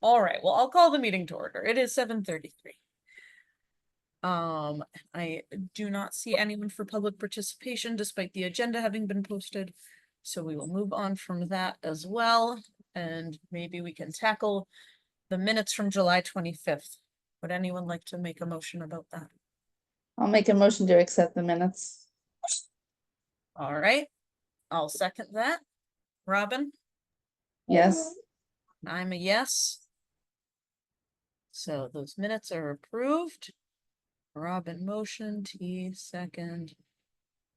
All right, well, I'll call the meeting to order. It is 7:33. I do not see anyone for public participation despite the agenda having been posted. So we will move on from that as well. And maybe we can tackle the minutes from July 25th. Would anyone like to make a motion about that? I'll make a motion to accept the minutes. All right, I'll second that. Robin? Yes. I'm a yes. So those minutes are approved. Robin motion, T second,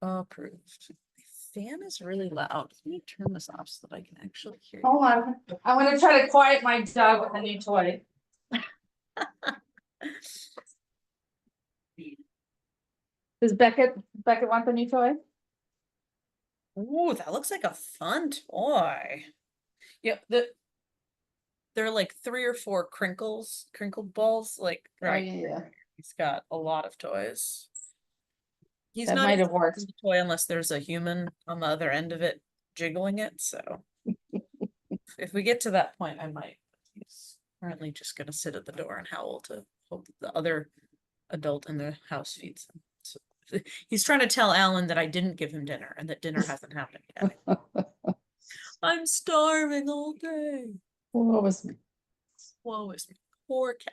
approved. My fan is really loud. Let me turn this off so that I can actually hear you. Hold on, I'm gonna try to quiet my dog with a new toy. Does Beckett want the new toy? Ooh, that looks like a fun toy. Yep, there are like 3 or 4 crinkled balls, like right. Oh, yeah. He's got a lot of toys. He's That not might have worked. a toy unless there's a human on the other end of it jiggling it. So if we get to that point, I might. He's currently just gonna sit at the door and howl to hope the other adult in the house feeds him. So he's trying to tell Alan that I didn't give him dinner and that dinner hasn't happened yet. I'm starving all day. What was me? Woe is me. Poor cat.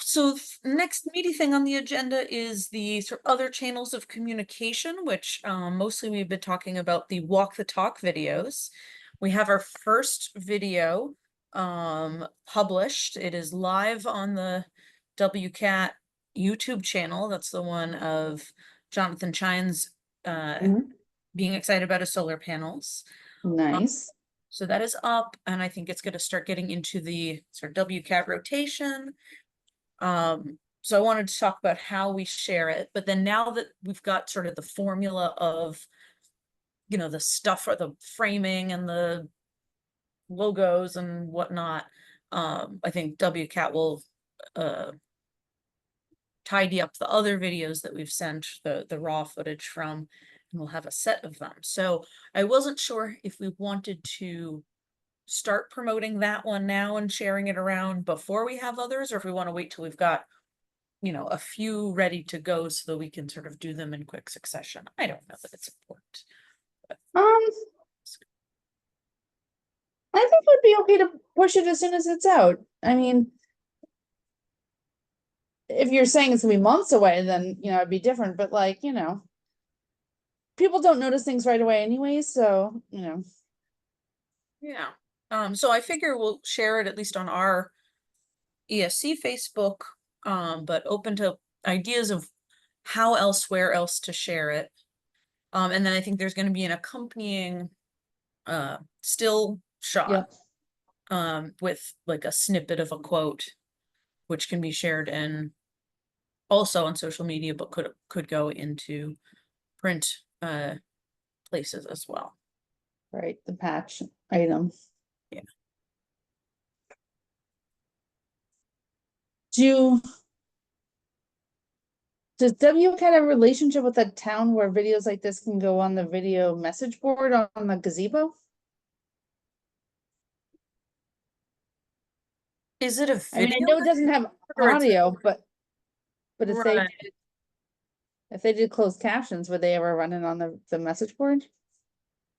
So next meaty thing on the agenda is the sort of other channels of communication, which mostly we've been talking about the walk the talk videos. We have our first video published. It is live on the WCAT YouTube channel. That's the one of Jonathan Chines being excited about his solar panels. Nice. So that is up, and I think it's going to start getting into the sort of WCAT rotation. So I wanted to talk about how we share it, but then now that we've got sort of the formula of, you know, the stuff or the framing and the logos and whatnot, I think WCAT will tidy up the other videos that we've sent the raw footage from, and we'll have a set of them. So I wasn't sure if we wanted to start promoting that one now and sharing it around before we have others, or if we want to wait till we've got, you know, a few ready to go so that we can sort of do them in quick succession. I don't know that it's important. I think it would be okay to push it as soon as it's out. I mean, if you're saying it's gonna be months away, then, you know, it'd be different, but like, you know, people don't notice things right away anyway, so, you know. Yeah. So I figure we'll share it at least on our ESC Facebook, but open to ideas of how else, where else to share it. And then I think there's going to be an accompanying still shot with like a snippet of a quote, which can be shared in also on social media, but could go into print places as well. Right, the patch item. Yeah. Does WCAT have a relationship with a town where videos like this can go on the video message board on the gazebo? Is it a video? I mean, I know it doesn't have audio, but if Right. they did closed captions, would they ever run it on the message board?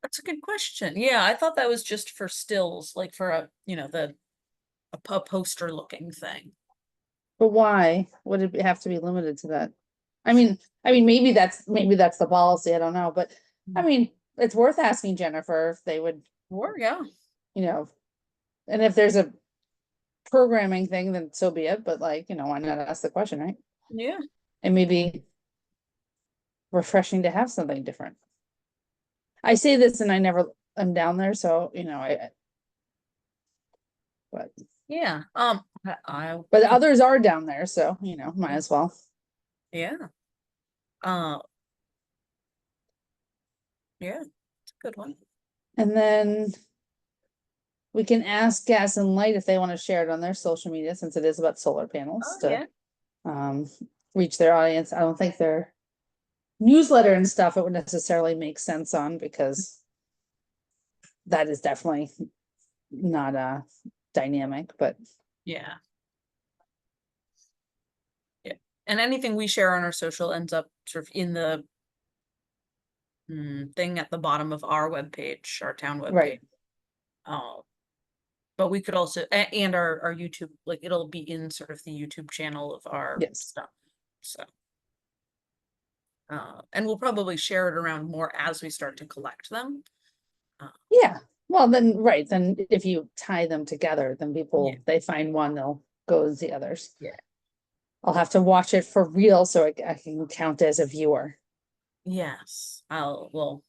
That's a good question. Yeah, I thought that was just for stills, like for a, you know, a poster looking thing. But why would it have to be limited to that? I mean, maybe that's the policy. I don't know, but I mean, it's worth asking Jennifer if they would. Or yeah, You know, and if there's a programming thing, then so be it. But like, you know, why not ask the question, right? yeah. It may be refreshing to have something different. I say this and I never am down there, so you know, but Yeah. but others are down there, so you know, might as well. Yeah. Yeah, it's a good one. And then we can ask Gas and Light if they want to share it on their social media, since it is about solar panels to reach their audience. I don't think their newsletter and stuff it would necessarily make sense on, because that is definitely not dynamic, but Yeah. Yeah, and anything we share on our social ends up sort of in the thing at the bottom of our webpage, our town webpage. right. But we could also, and our YouTube, like it'll be in sort of the YouTube channel of our Yes. stuff. So. And we'll probably share it around more as we start to collect them. Yeah, well, then, right, then if you tie them together, then people, Yeah. they find one, they'll go to the others. Yeah. I'll have to watch it for real so I can count as a viewer. Yes, I'll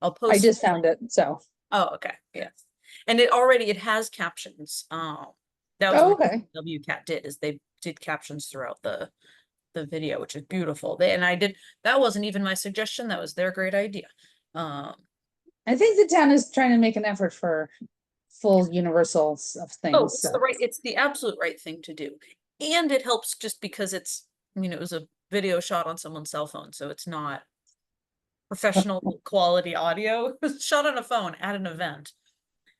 I post. just found it, so. Oh, okay, yes. And it has captions. That was Oh, what okay. WCAT did, is they did captions throughout the video, which is beautiful. That wasn't even my suggestion, that was their great idea. I think the town is trying to make an effort for full universals of Oh, things, so. it's the absolute right thing to do. And it helps just because it was a video shot on someone's cell phone, so it's not professional quality audio. It was shot on a phone at an event.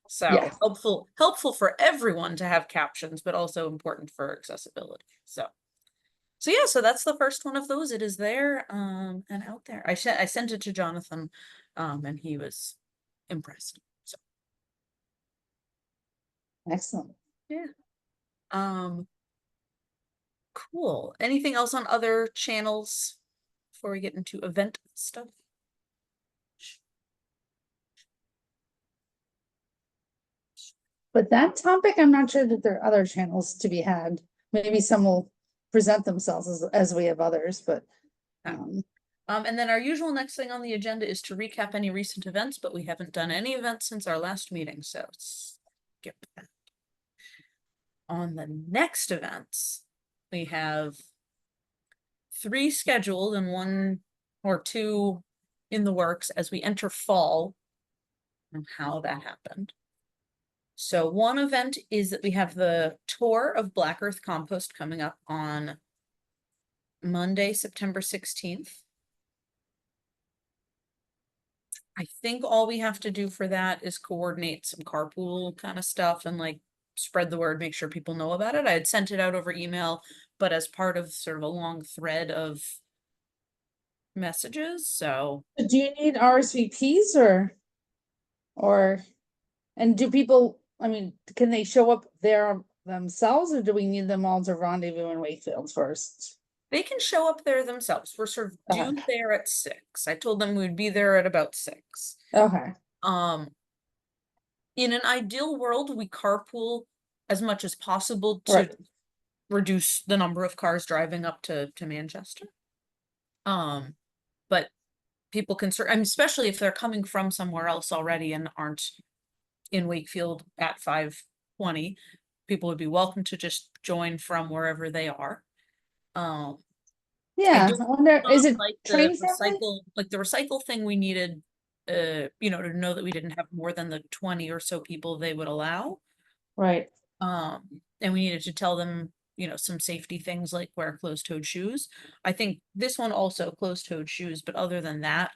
So Yeah. helpful for everyone to have captions, but also important for accessibility. So yeah, so that's the first one of those. It is there and out there. I sent it to Jonathan and he was impressed. So Excellent. yeah. Cool. Anything else on other channels before we get into event stuff? But that topic, I'm not sure that there are other channels to be had. Maybe some will present themselves as we have others, but. And then our usual next thing on the agenda is to recap any recent events, but we haven't done any events since our last meeting, so skip that. On the next events, we have 3 scheduled and 1 or 2 in the works as we enter fall, and how that happened. So one event is that we have the tour of Black Earth Compost coming up on Monday, September 16th. I think all we have to do for that is coordinate some carpool kind of stuff and like spread the word, make sure people know about it. I had sent it out over email, but as part of sort of a long thread of messages, so. Do you need RSVPs and do people, I mean, can they show up there themselves or do we need them all to rendezvous in Wakefield first? They can show up there themselves. We're sort of due there at 6. I told them we'd be there at about 6. Okay. In an ideal world, we carpool as much as possible to Right. reduce the number of cars driving up to Manchester. But people can, I mean, especially if they're coming from somewhere else already and aren't in Wakefield at 5:20, people would be welcome to just join from wherever they are. Yeah, I wonder, is it like train the friendly? recycle thing we needed, to know that we didn't have more than the 20 or so people they would allow. Right. And we needed to tell them, some safety things like wear closed-toed shoes. I think this one also closed-toed shoes, but other than that,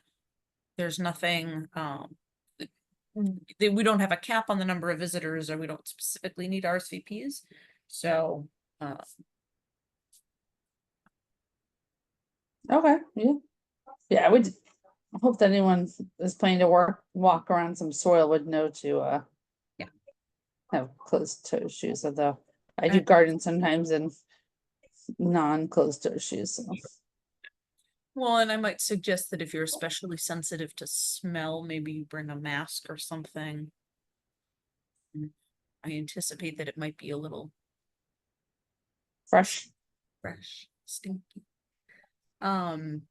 there's nothing, we don't have a cap on the number of visitors, or we don't specifically need RSVPs. So, Okay, yeah. Yeah, I would hope that anyone is planning to walk around some soil would know to Yeah. have closed toe shoes, although I do garden sometimes in non-closed toe shoes, so. Well, and I might suggest that if you're especially sensitive to smell, maybe you bring a mask or something. I anticipate that it might be a little Fresh. stinky. And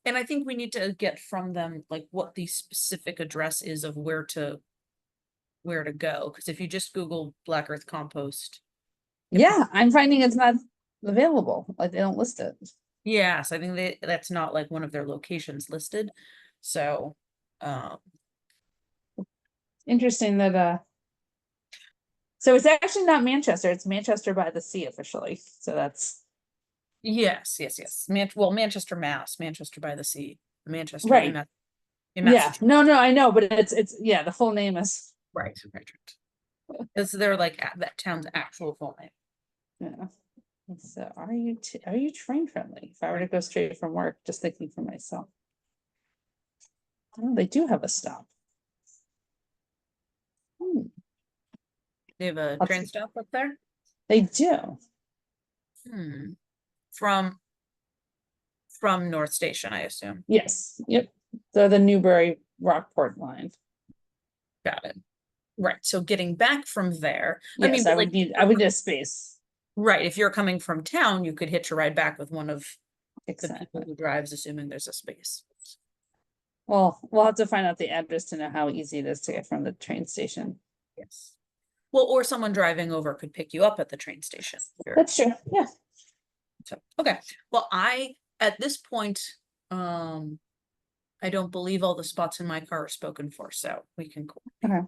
I think we need to get from them like what the specific address is of where to go, because if you just Google Black Earth Compost. Yeah, I'm finding it's not available, like they don't list it. Yes, I think that's not like one of their locations listed. So, Interesting that so it's actually not Manchester, it's Manchester by the Sea officially, so that's. yes. Manchester, Mass, Manchester by the Sea, Manchester Right. in Yeah, Massachusetts. no, I know, but it's, yeah, the full name is. Right. Because they're like that town's actual full name. Yeah. So are you train friendly? If I were to go straight from work, just thinking for myself. Oh, they do have a stop. Hmm, They have a I'll train take- stop up there? They do. Hmm. From North Station, I assume. Yes, yep. They're the Newbury Rockport line. Got it. Right, so getting back from there, I mean, Yes, but I like, would need a space. right, if you're coming from town, you could hitch a ride back with one of the people Exactly. who drives, assuming there's a space. Well, we'll have to find out the address to know how easy it is to get from the train station. Yes. Well, or someone driving over could pick you up at the train station. That's true, yeah. So, okay, well, at this point, I don't believe all the spots in my car are spoken for, so we can. Okay.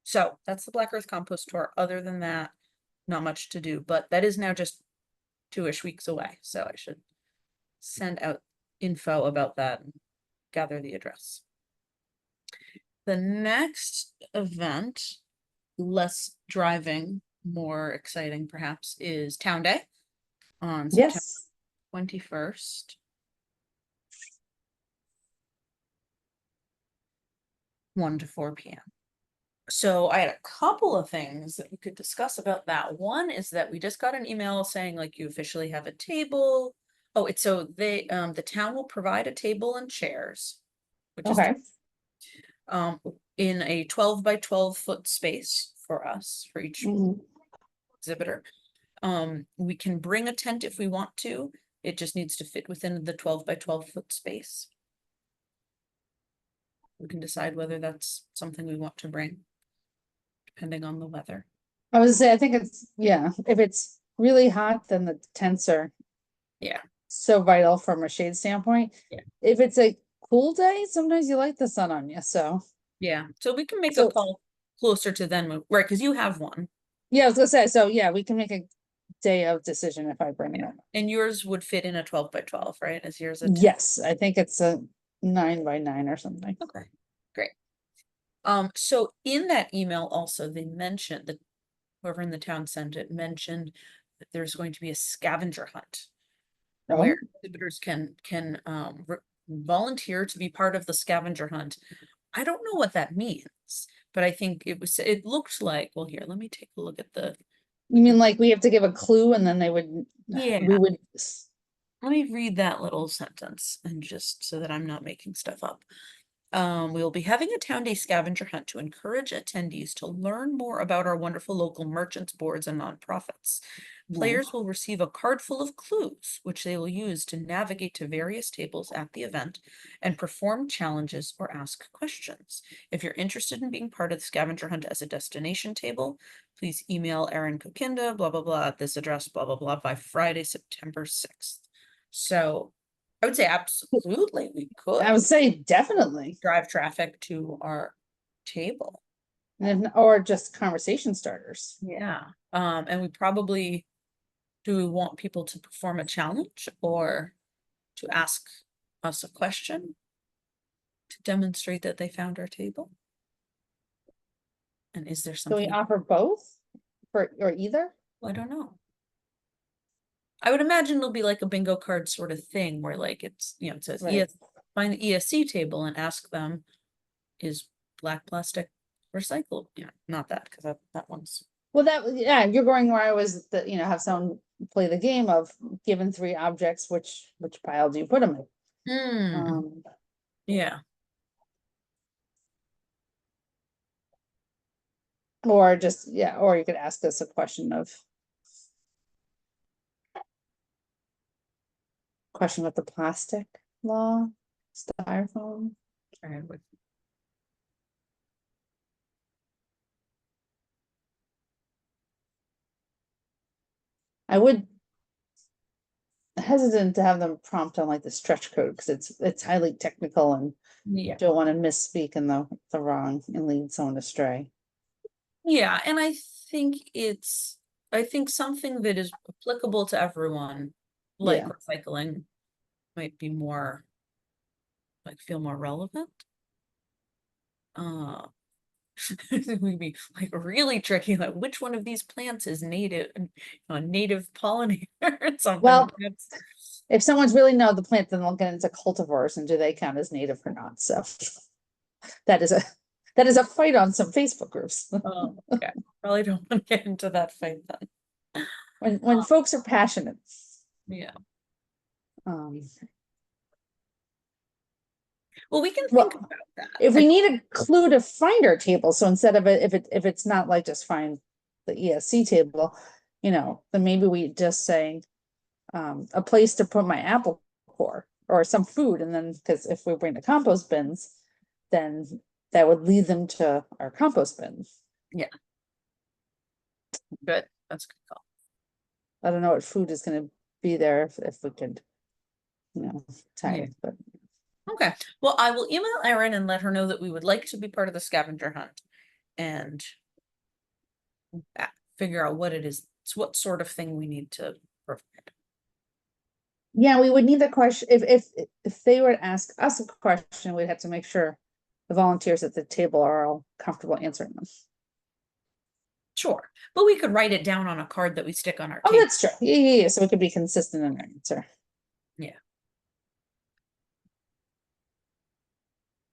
So that's the Black Earth Compost Tour. Other than that, not much to do, but that is now just 2-ish weeks away, so I should send out info about that and gather the address. The next event, less driving, more exciting perhaps, is Town Day on September Yes, 21st. 1 to 4 p.m. So I had a couple of things that we could discuss about that. One is that we just got an email saying like you officially have a table. Oh, it's so the town will provide a table and chairs, which is okay. In a 12 by 12 foot space for us, for each Mhm. exhibitor. We can bring a tent if we want to. It just needs to fit within the 12 by 12 foot space. We can decide whether that's something we want to bring, depending on the weather. I was say, I think it's, yeah, if it's really hot, then the tents are Yeah. so vital from a shade standpoint. Yeah. If it's a cool day, sometimes you like the sun on you, so. Yeah, so we can make a So- call closer to then, right, because you have one. Yeah, I was gonna say, so yeah, we can make a day of decision if I bring it. Yeah. up. And yours would fit in a 12 by 12, right? Is yours a 10? Yes, I think it's a 9 by 9 or something. Okay, great. So in that email also, they mentioned that whoever in the town sent it mentioned that there's going to be a scavenger hunt where Oh, exhibitors can volunteer to be part of the scavenger hunt. I don't know what that means, but I think it looked like, well, here, let me take a look at the, you mean like we have to give a clue and then they would, Yeah. we would, let me read that little sentence and just so that I'm not making stuff up. We will be having a town day scavenger hunt to encourage attendees to learn more about our wonderful local merchants, boards, and nonprofits. Players will receive a card full of clues, which they will use to navigate to various tables at the event and perform challenges or ask questions. If you're interested in being part of the scavenger hunt as a destination table, please email Erin Kokinda, blah, blah, blah, at this address, blah, blah, blah, by Friday, September 6th. So I would say absolutely we could I would say definitely, drive traffic to our table. or just conversation starters. Yeah. And we probably, do we want people to perform a challenge or to ask us a question to demonstrate that they found our table? And is there Can we something, offer both or either? I don't know. I would imagine it'll be like a bingo card sort of thing where like it's, it says Right. find the ESC table and ask them, is black plastic recycled? Yeah, not that, because that one's. Well, yeah, you're going where I was, that, have someone play the game of given 3 objects, which pile do you put them in? Yeah. Or just, yeah, or you could ask us a question with the plastic law, styrofoam. I would hesitant to have them prompt on like the stretch code, because it's highly technical and Yeah. don't want to misspeak in the wrong and lead someone astray. Yeah, and I think something that is applicable to everyone, like Yeah. recycling, might be more, like feel more relevant. It would be like really tricky, like which one of these plants is native, native pollinator or something. Well, That's, if someone's really know the plant, then they'll get into cultivars and do they count as native or not, so. That is a fight on some Facebook groups. oh, okay, probably don't want to get into that fight then. When folks are passionate. Yeah, Um, well, we can Well, think about that. if we need a clue to find our table, so instead of it, if it's not like just find the ESC table, then maybe we just say a place to put my apple core or some food, and then because if we bring the compost bins, then that would lead them to our compost bins. Yeah. Good, that's a good call. I don't know what food is gonna be there if we could, tie Yeah. it, but Okay, well, I will email Erin and let her know that we would like to be part of the scavenger hunt and figure out what it is, what sort of thing we need to provide. yeah, we would need the question, if they were to ask us a question, we'd have to make sure the volunteers at the table are all comfortable answering them. Sure, but we could write it down on a card that we stick on our Oh, table. that's true. Yeah, so it could be consistent in our answer. Yeah.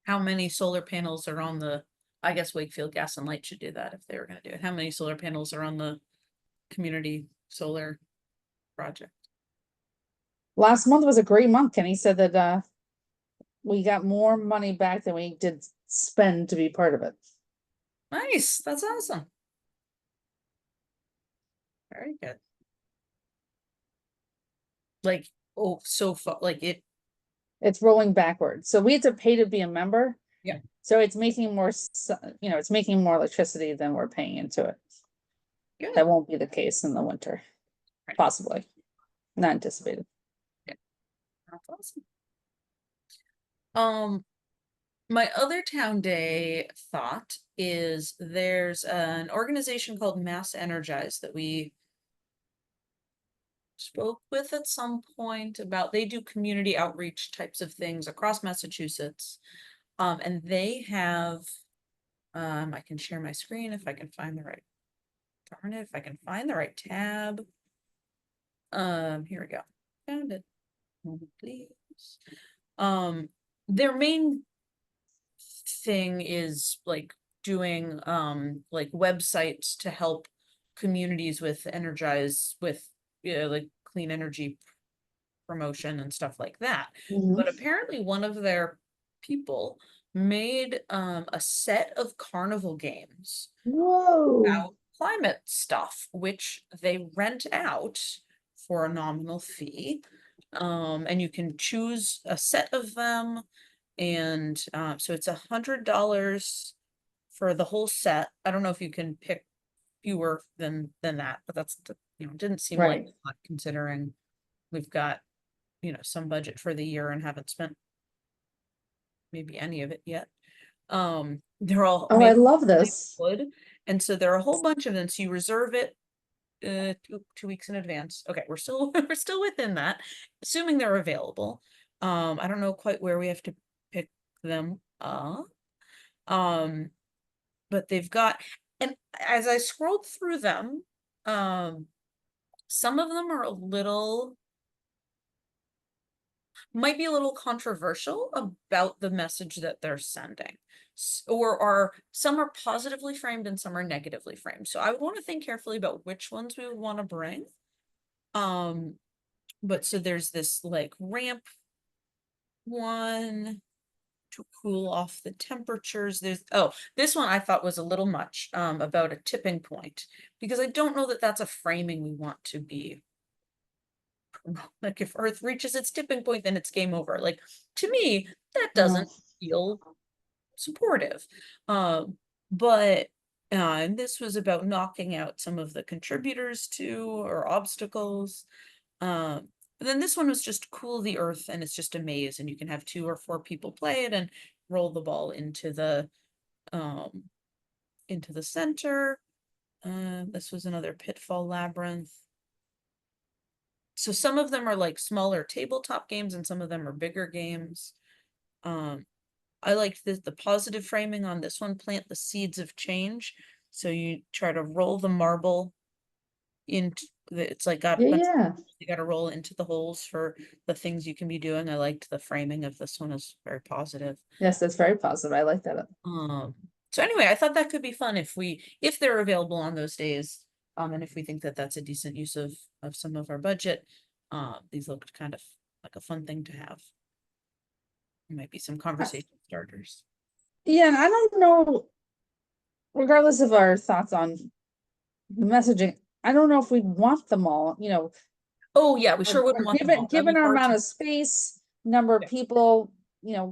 How many solar panels are on the, I guess Wakefield Gas and Light should do that if they were gonna do it. How many solar panels are on the community solar project? Last month was a great month. Kenny said that we got more money back than we did spend to be part of it. Nice, that's awesome. Very good. Like, oh, so far, like It's rolling backwards. So we had to pay to be a member. Yeah. So it's making more, it's making more electricity than we're paying into it. good. That won't be the case in the winter, Right. possibly. Not anticipated. That's awesome. My other town day thought is there's an organization called Mass Energize that we spoke with at some point about. They do community outreach types of things across Massachusetts. And they have, I can share my screen if I can find the right, darn it, if I can find the right tab. Here we go. Found it. Moment, please. Their main thing is like doing like websites to help communities with energize with like clean energy promotion and stuff like that. But apparently one of their people made a set of carnival games Whoa. about climate stuff, which they rent out for a nominal fee. And you can choose a set of them. And so it's $100 for the whole set. I don't know if you can pick fewer than that, but that's, didn't seem like Right. a lot considering we've got, some budget for the year and haven't spent maybe any of it yet. They're all Oh, I made love of this. wood, and so there are a whole bunch of them. So you reserve it 2 weeks in advance. Okay, we're still we're still within that, assuming they're available. I don't know quite where we have to pick them up. But they've got, and as I scrolled through them, some of them are might be a little controversial about the message that they're sending. Or some are positively framed and some are negatively framed. So I would want to think carefully about which ones we would want to bring. But so there's this like ramp one to cool off the temperatures. This one I thought was a little much, about a tipping point, because I don't know that that's a framing we want to be. Like if Earth reaches its tipping point, then it's game over. Like to me, that doesn't feel supportive. But and this was about knocking out some of the contributors to or obstacles. But then this one was just cool the earth, and it's just a maze, and you can have 2 or 4 people play it and roll the ball into the center. This was another pitfall labyrinth. So some of them are like smaller tabletop games and some of them are bigger games. I liked the positive framing on this one, plant the seeds of change. So you try to roll the marble into it's like got a bunch Yeah, you got to roll into the holes for the things you can be doing. I liked the framing of this one is very positive. yes, that's very positive. I like that. So anyway, I thought that could be fun if they're available on those days. And if we think that that's a decent use of some of our budget, these looked kind of like a fun thing to have. Might be some conversation starters. Yeah, and I don't know, regardless of our thoughts on the messaging, I don't know if we'd want them all, Oh, yeah, we sure wouldn't want them all. That'd given be our far amount too. of space, number Yeah. of people,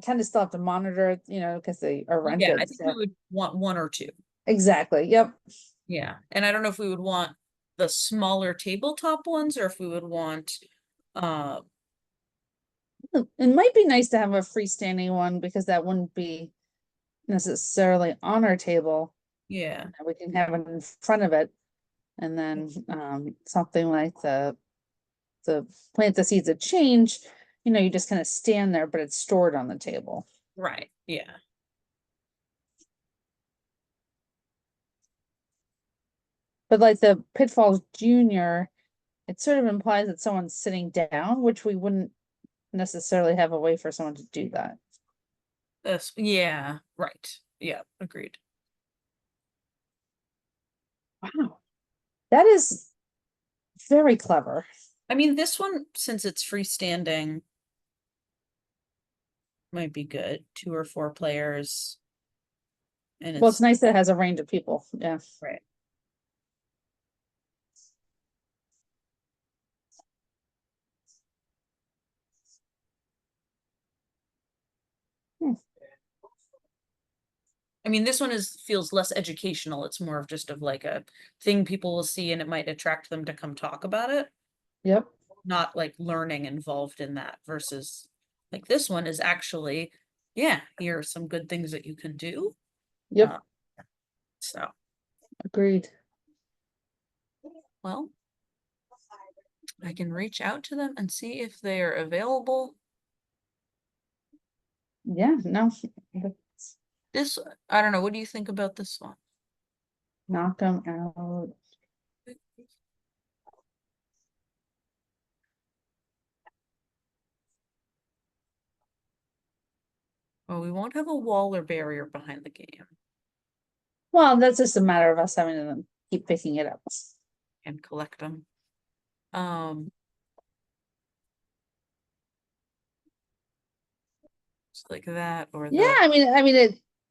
kind of still have to monitor it, because they are Yeah, I rented, think we so. would want one or two. Exactly, yep. Yeah, and I don't know if we would want the smaller tabletop ones or if we would want, uh, It might be nice to have a freestanding one because that wouldn't be necessarily on our table. yeah, We can have it in front of it. And then something like the plant the seeds of change, you just kind of stand there, but it's stored on the table. right, yeah. But like the Pitfalls Junior, it sort of implies that someone's sitting down, which we wouldn't necessarily have a way for someone to do that. Yeah, right. Yeah, agreed. Wow. That is very clever. I mean, this one, since it's freestanding, might be good. 2 or 4 players. And Well, it's it's nice that it has a range of people. Yeah. right. Hmm. I mean, this one feels less educational. It's more of just of like a thing people will see and it might attract them to come talk about it. Yep. Not like learning involved in that versus like this one is actually, yeah, here are some good things that you can do. Yep. Uh, so, Agreed. well, I can reach out to them and see if they are available. Yeah, no. This, I don't know. What do you think about this one? Knock them out. Well, we won't have a wall or barrier behind the game Well, that's just a matter of us having to keep picking it up. and collect them. Um, just like that or Yeah, the, I mean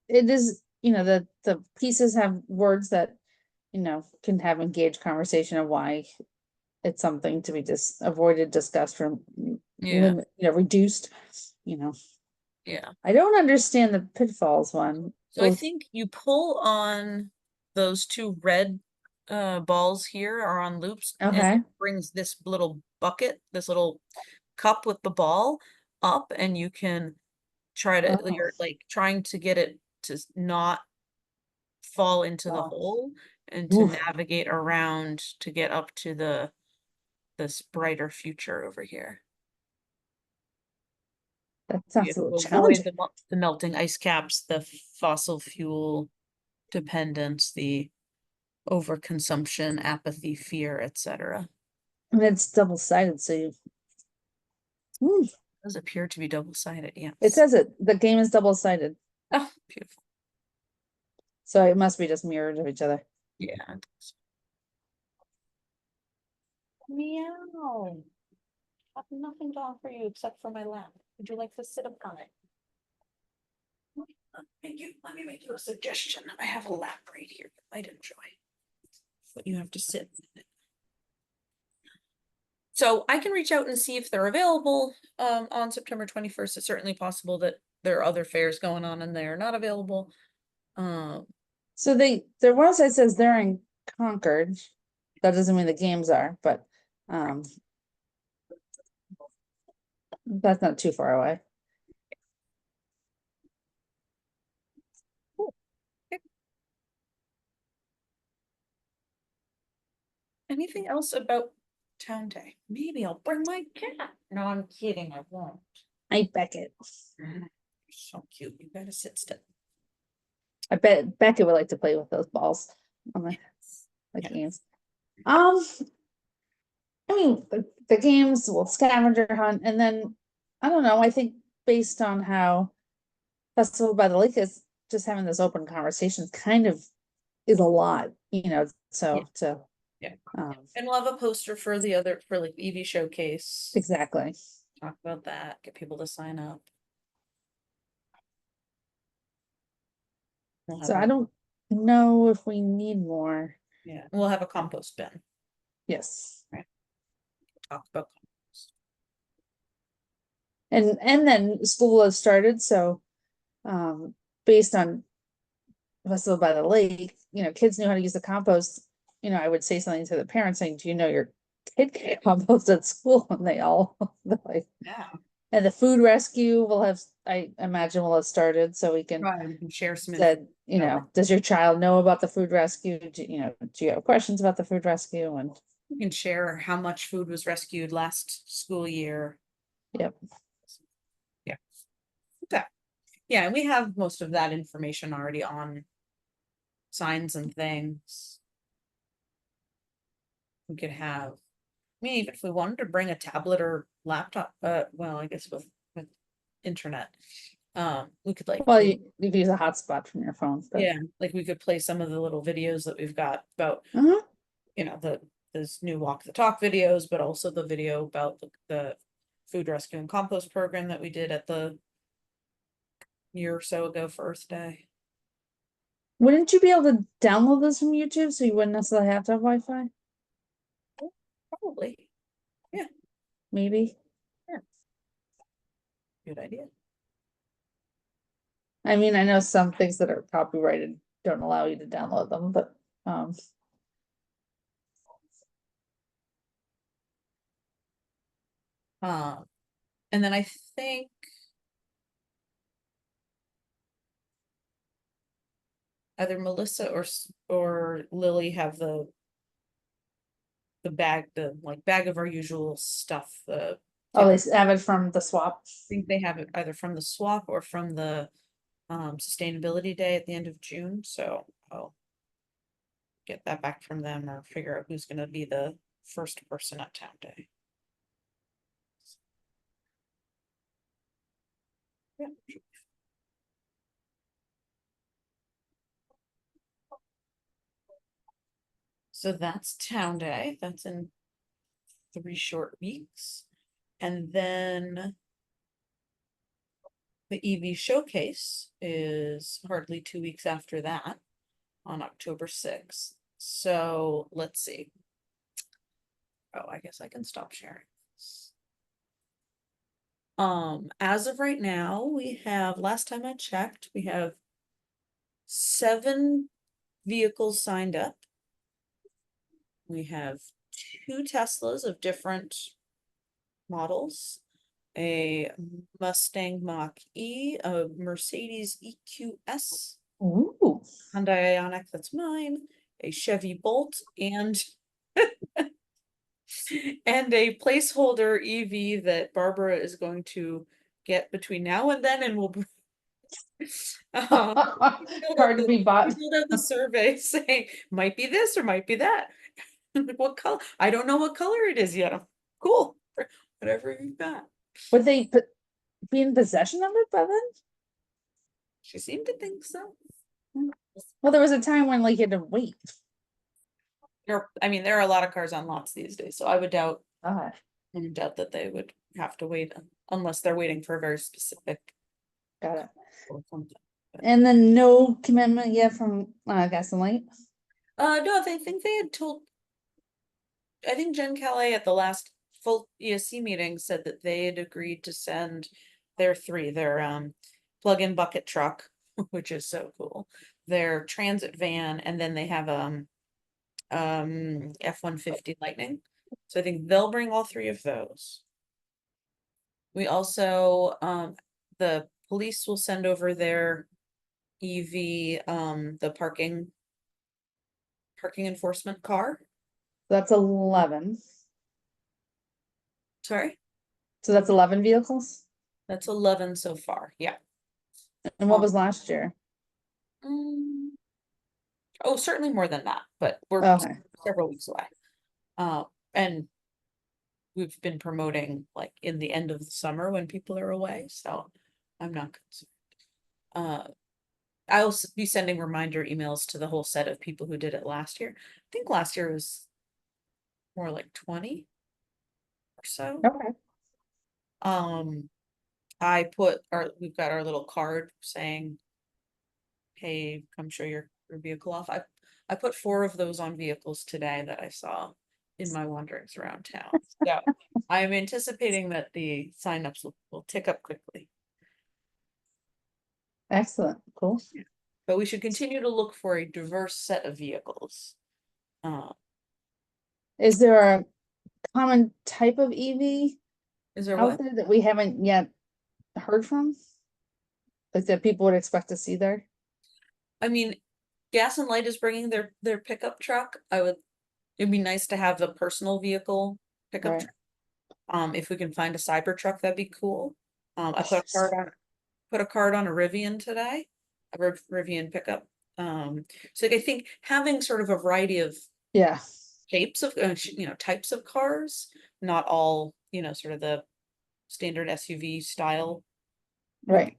it is, the pieces have words that, can have engaged conversation of why it's something to be just avoided, discussed, or yeah, reduced, you know. yeah. I don't understand the pitfalls one. So I think you pull on those 2 red balls here are on loops and Okay. it brings this little bucket, this little cup with the ball up and you can try to, Oh, you're like trying to get it to not fall into the wow. hole and to Oof, navigate around to get up to this brighter future over here. that You sounds have a to little avoid challenging. the melting ice caps, the fossil fuel dependence, the overconsumption, apathy, fear, etc. And it's double-sided, so Hmm. Does appear to be double-sided, It yes. says the game is double-sided, Oh, beautiful. so it must be just mirrored of each other. Yeah. Meow. I have nothing to offer you except for my lap. Would you like to sit upon it? Let me make you a suggestion. I have a lap right here that I might enjoy. But you have to sit in it. So I can reach out and see if they're available on September 21st. It's certainly possible that there are other fairs going on and they're not available. So their website says they're in Concord. That doesn't mean the games are, but that's not too far away. Anything else about Town Day? Maybe I'll bring my cat. No, I'm kidding. I won't. I Beckett. So cute. You gotta sit still. I bet Becca would like to play with those balls on the Yeah. games. I mean, the games will scavenger hunt, and then I don't know. I think based on how Festival by the Lake is, just having this open conversations kind of is a lot, you know. So to Yeah. um, And we'll have a poster for the other, for like EV showcase. exactly. Talk about that, get people to sign up. We'll have So I a, don't know if we need more. yeah, we'll have a compost bin. Yes. Talk about compost. And then school has started, so based on Festival by the Lake, you know, kids knew how to use the compost. You know, I would say something to the parents saying, do you know your kid can compost at school? And they all like, Yeah. and the food rescue will have, I imagine will have started, so we can Right, we can share some. said, you know, does your child know about the food rescue? You know, do you have questions about the food rescue? And We can share how much food was rescued last school year. yep. Yeah. Okay. Yeah, and we have most of that information already on signs and things. We could have, I mean, even if we wanted to bring a tablet or laptop, well, I guess with internet, we could like, Well, you can use a hotspot from your phone, but yeah, like we could play some of the little videos that we've got about, uh-huh. you know, those new walk the talk videos, but also the video about the food rescue and compost program that we did at the year or so ago for Earth Day. Wouldn't you be able to download this from YouTube so you wouldn't necessarily have to have Wi-Fi? Probably. Yeah, Maybe. good idea. I mean, I know some things that are copyrighted don't allow you to download them, but And then I think either Melissa or Lily have the bag, the like bag of our usual stuff. oh, they have it from the swap. I think they have it either from the swap or from the sustainability day at the end of June, so I'll get that back from them or figure out who's gonna be the first person at town day. Yeah. So that's town day, that's in 3 short weeks. And then the EV showcase is hardly 2 weeks after that, on October 6th. So let's see. Oh, I guess I can stop sharing this. As of right now, we have, last time I checked, we have 7 vehicles signed up. We have 2 Teslas of different models, a Mustang Mach-E, a Mercedes EQS, Ooh. Hyundai Ioniq, that's mine, a Chevy Bolt, and and a placeholder EV that Barbara is going to get between now and then, and we'll Hard to be bought. filled out the survey saying might be this or might be that. What color? I don't know what color it is yet. Cool. Whatever you've got. Would they be in possession of it by then? She seemed to think so. Well, there was a time when like you had to wait. I mean, there are a lot of cars on lots these days, so I would doubt Ah, that they would have to wait unless they're waiting for a very specific got it. or something. And then no commitment yet from Gas and Light? No, they think they had told, I think Jen Calais at the last full ESC meeting said that they had agreed to send their plug-in bucket truck, which is so cool, their transit van, and then they have F-150 Lightning. So I think they'll bring all 3 of those. We also the police will send over their EV, the parking enforcement car. That's 11. Sorry, So that's 11 vehicles? that's 11 so far. Yeah. And what was last year? Mm, oh, certainly more than that, but we're Okay, several weeks away. And we've been promoting like in the end of the summer when people are away, so I'm not concerned. I'll be sending reminder emails to the whole set of people who did it last year. I think last year was more like 20 or so. okay. I we've got our little card saying, hey, come show your vehicle off. I put 4 of those on vehicles today that I saw in my wanderings around town. So I am anticipating that the signups will tick up quickly. Excellent, cool. But we should continue to look for a diverse set of vehicles. Is there a common type of EV Is there out what? there that we haven't yet heard from? Like that people would expect to see there? I mean, Gas and Light is bringing their pickup truck. It'd be nice to have a personal vehicle pickup Right. truck. If we can find a cyber truck, that'd be cool. I put a card on a Rivian today, a Rivian pickup. So I think having sort of a variety of Yeah, shapes of, types of cars, not all, sort of the standard SUV style. right.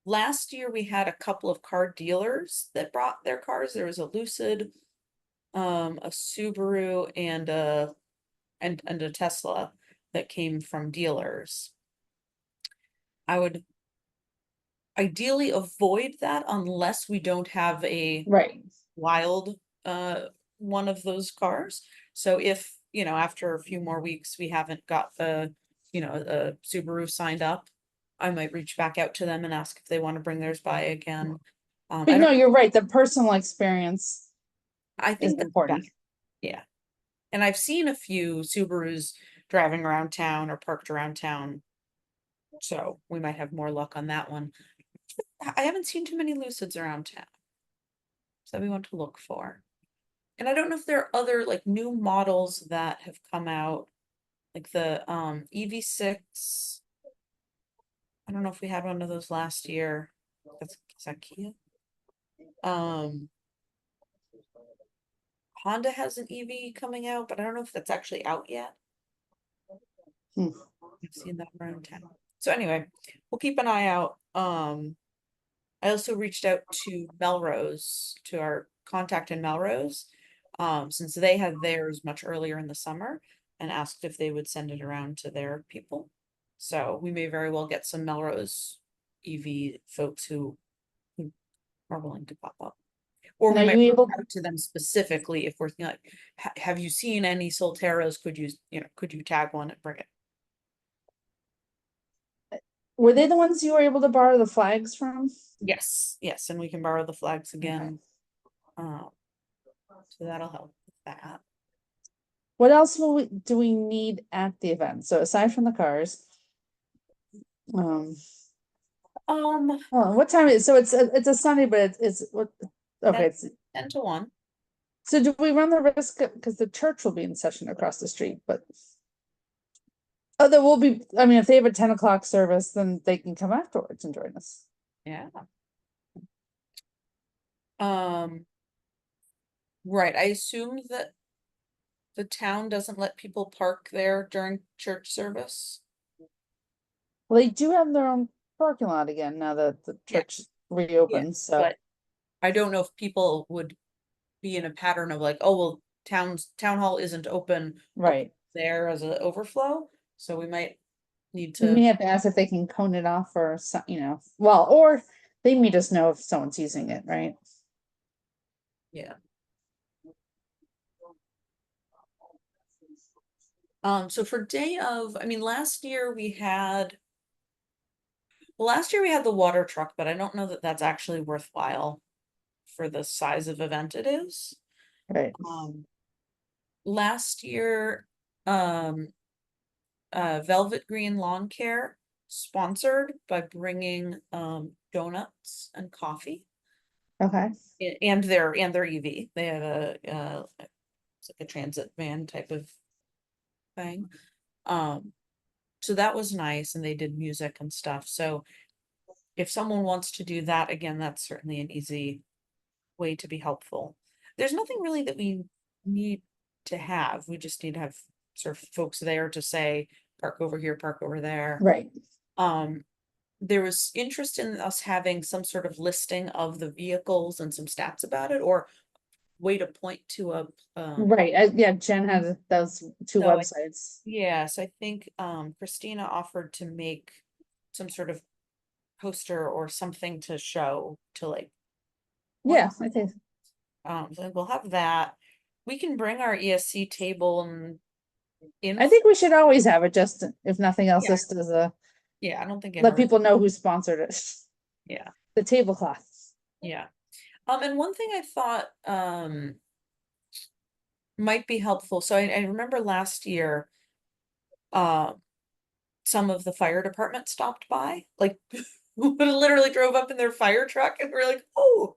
Last year we had a couple of car dealers that brought their cars. There was a Lucid, a Subaru, and a Tesla that came from dealers. I would ideally avoid that unless we don't have a Right. wild one of those cars. So if, after a few more weeks, we haven't got the Subaru signed up, I might reach back out to them and ask if they want to bring theirs by again. I But no, don't, you're right. The personal experience I is think that's important. best. Yeah. And I've seen a few Subarus driving around town or parked around town. So we might have more luck on that one. I haven't seen too many Lucids around town. So we want to look for. And I don't know if there are other like new models that have come out, like the EV6. I don't know if we had one of those last year. Is that Kia? Um Honda has an EV coming out, but I don't know if that's actually out yet. Hmm. I've seen that around town. So anyway, we'll keep an eye out. I also reached out to Melrose, to our contact in Melrose, since they had theirs much earlier in the summer, and asked if they would send it around to their people. So we may very well get some Melrose EV folks who are willing to pop up. Or And we are might you reach able, out to them specifically if we're like, have you seen any Solteros? Could you tag one and bring it? were they the ones you were able to borrow the flags from? Yes, yes, and we can borrow the flags Okay. again. So that'll help with that. What else do we need at the event? So aside from the cars, what time is, so it's a Sunday, but it's what, okay, 10, it's, 10 to 1. so do we run the risk, because the church will be in session across the street, but oh, there will be, I mean, if they have a 10 o'clock service, then they can come afterwards and join us. Yeah. Right, I assume that the town doesn't let people park there during church service. Well, they do have their own parking lot again now that the Yeah. church reopens, so, But I don't know if people would be in a pattern of like, oh, well, town hall isn't open. right. There as an overflow, so we might need We to, may have to ask if they can cone it off or some, well, or they may just know if someone's using it, right? yeah. So for day of, I mean, last year we had the water truck, but I don't know that that's actually worthwhile for the size of event it is. Right. Last year, Velvet Green Lawn Care sponsored by bringing donuts and coffee Okay. and their EV. They had it's like a transit van type of thing. So that was nice, and they did music and stuff. So if someone wants to do that, again, that's certainly an easy way to be helpful. There's nothing really that we need to have. We just need to have sort of folks there to say, park over here, park over there. Right, There was interest in us having some sort of listing of the vehicles and some stats about it, or way to point to a, right. Yeah, Jen had those two So I- websites. yes, I think, Christina offered to make some sort of poster or something to show to like, Yeah, I think, so we'll have that. We can bring our ESC table and in. I think we should always have it, just if nothing else, Yeah. just as a, Yeah, I don't think it let hurts. people know who sponsored it. Yeah, The tablecloth. yeah. And one thing I thought, might be helpful, so I remember last year, some of the fire department stopped by, like, literally drove up in their fire truck and we're like, oh.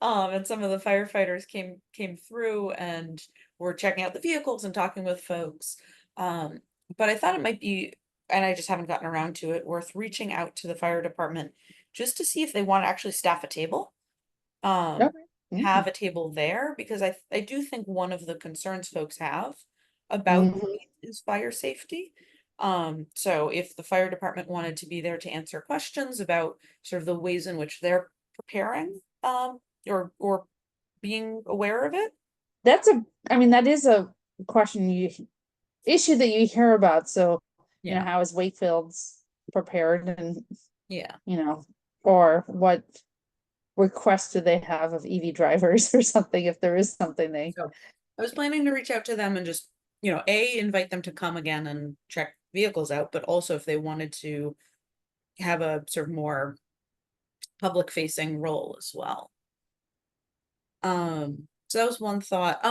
And some of the firefighters came through and were checking out the vehicles and talking with folks. But I thought it might be, and I just haven't gotten around to it, worth reaching out to the fire department just to see if they want to actually staff a table. Okay. Have a table there, because I do think one of the concerns folks have about Mhm. is fire safety. So if the fire department wanted to be there to answer questions about sort of the ways in which they're preparing, or being aware of it. That's a, I mean, that is a question issue that you hear about, so, you know, Yeah, how is Wakefield's prepared and, yeah. you know, or what requests do they have of EV drivers or something, if there is something they, So I was planning to reach out to them and just, invite them to come again and check vehicles out, but also if they wanted to have a sort of more public facing role as well. So that was one thought.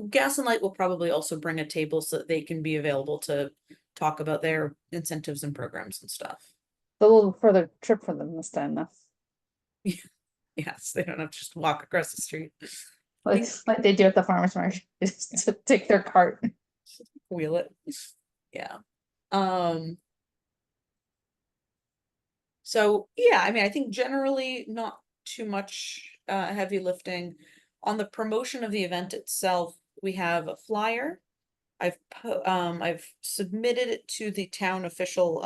Gas and Light will probably also bring a table so that they can be available to talk about their incentives and programs and stuff. a little further trip for them this time, though. Yes, they don't have to just walk across the street. Like they do at the farmer's market, just to take their cart. Wheel it. Yeah. Um, so yeah, I mean, I think generally not too much heavy lifting. On the promotion of the event itself, we have a flyer. I've submitted it to the town official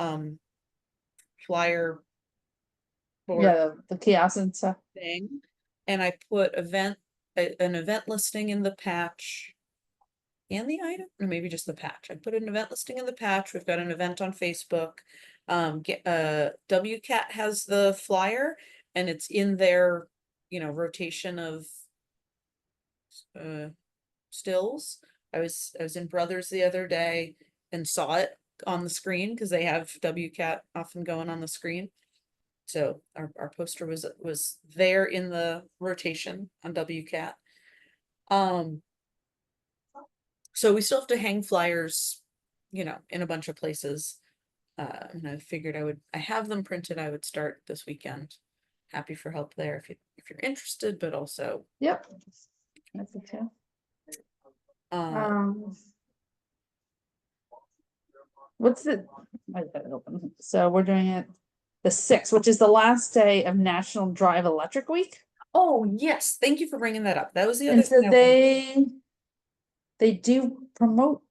flyer board Yeah, the kiosks and stuff. thing. And I put an event listing in the patch. And the item, or maybe just the patch. I put an event listing in the patch. We've got an event on Facebook. WCAT has the flyer and it's in their, rotation of stills. I was in Brothers the other day and saw it on the screen because they have WCAT often going on the screen. So our poster was there in the rotation on WCAT. So we still have to hang flyers, in a bunch of places. And I figured I have them printed, I would start this weekend. Happy for help there if you're interested, but also, Yep. That's it too. um, What's the, I've got it open. So we're doing it the 6th, which is the last day of National Drive Electric Week. oh, yes, thank you for bringing that up. That was the other And so thing I wanted. they do promote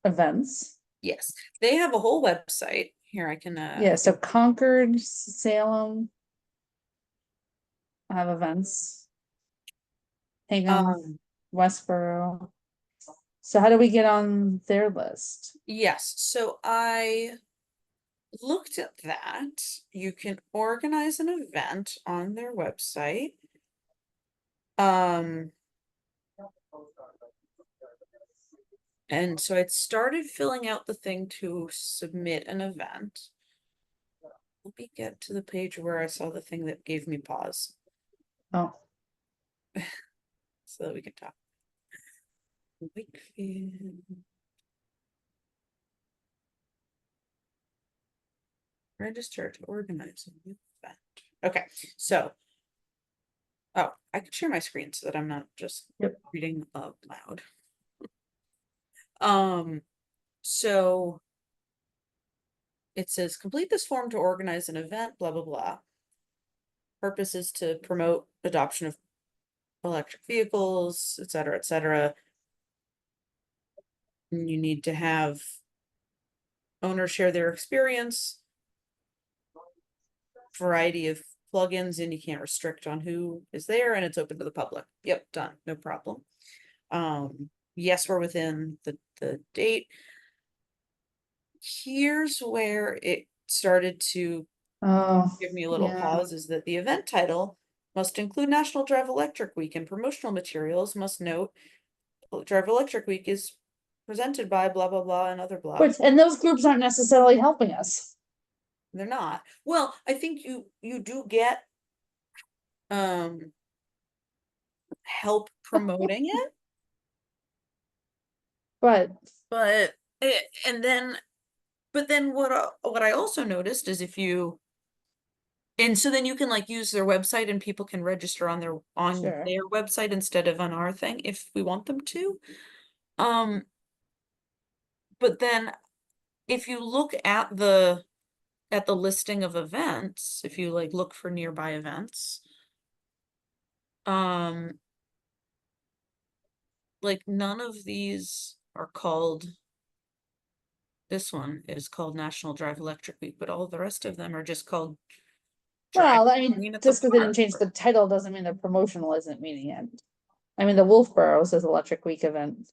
events. Yes, they have a whole website. Here, I can, Yeah, so Concord, Salem have events. Hingham, um, Westboro. So how do we get on their list? yes, so I looked at that. You can organize an event on their website. And so I'd started filling out the thing to submit an event. Let me get to the page where I saw the thing that gave me pause Oh, so that we can talk. Wakefield. Register to organize an event. Okay, so. Oh, I could share my screen so that I'm not just Yep. reading out loud. So it says complete this form to organize an event, blah, blah, blah. purpose is to promote adoption of electric vehicles, et cetera, et cetera. And you need to have owners share their experience, variety of plugins, and you can't restrict on who is there, and it's open to the public. Yep, done, no problem. Yes, we're within the date. Here's where it started to Oh, give me a little yeah. pause, is that the event title must include National Drive Electric Week, and promotional materials must note Drive Electric Week is presented by blah, blah, blah, and other blah. Which, and those groups aren't necessarily helping us. They're not. Well, I think you do get help promoting it, But but and then but then what I also noticed is if you, and so then you can like use their website and people can register on sure. their website instead of on our thing if we want them to. Um, but then if you look at the listing of events, if you like look for nearby events, um, like none of these are called, this one is called National Drive Electric Week, but all the rest of them are just called Drive Well, I mean, Green at the just because they didn't park. change the title doesn't mean the promotional isn't meaning it. I mean, the Wolfboro says Electric Week event.